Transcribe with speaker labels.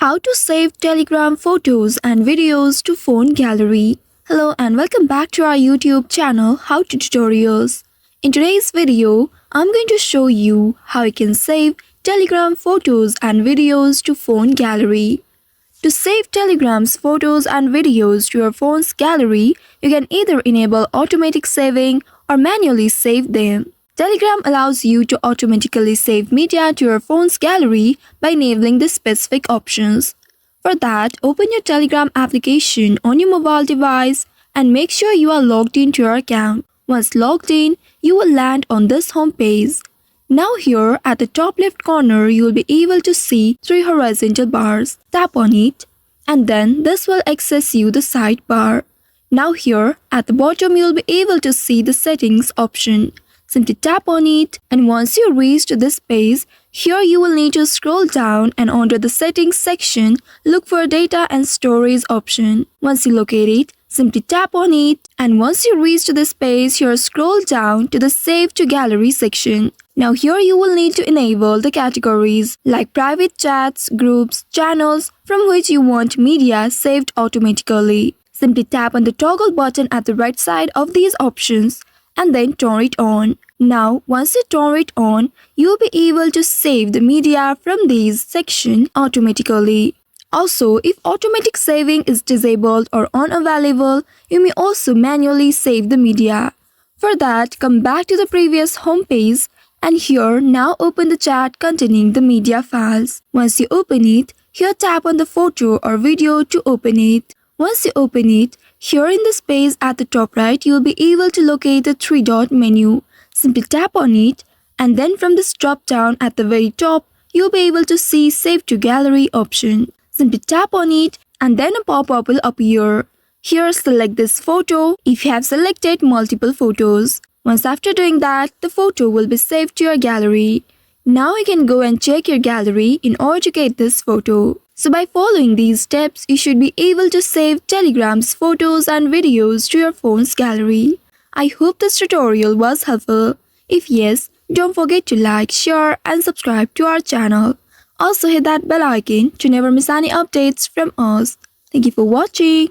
Speaker 1: How to save Telegram photos and videos to phone gallery. Hello and welcome back to our YouTube channel How to Tutorials. In today's video, I'm going to show you how you can save Telegram photos and videos to phone gallery. To save Telegram's photos and videos to your phone's gallery, you can either enable automatic saving or manually save them. Telegram allows you to automatically save media to your phone's gallery by enabling the specific options. For that, open your Telegram application on your mobile device and make sure you are logged into your account. Once logged in, you will land on this home page. Now here at the top left corner, you will be able to see 3 horizontal bars. Tap on it and then this will access you the sidebar. Now here at the bottom, you will be able to see the settings option. Simply tap on it and once you reach this page, here you will need to scroll down and under the settings section, look for data and storage option. Once you locate it, simply tap on it and once you reach this page, here scroll down to the save to gallery section. Now here you will need to enable the categories like private chats, groups, channels from which you want media saved automatically. Simply tap on the toggle button at the right side of these options and then turn it on. Now, once you turn it on, you'll be able to save the media from these sections automatically. Also, if automatic saving is disabled or unavailable, you may also manually save the media. For that, come back to the previous home page and here now open the chat containing the media files. Once you open it, here tap on the photo or video to open it. Once you open it, here in the space at the top right, you will be able to locate the 3-dot menu. Simply tap on it and then from this drop down at the very top, you will be able to see Save to Gallery option. Simply tap on it and then a pop-up will appear. Here select this photo if you have selected multiple photos. Once after doing that, the photo will be saved to your gallery. Now you can go and check your gallery in order to get this photo. So by following these steps, you should be able to save Telegram's photos and videos to your phone's gallery. I hope this tutorial was helpful. If yes, don't forget to like, share and subscribe to our channel. Also hit that bell icon to never miss any updates from us. Thank you for watching.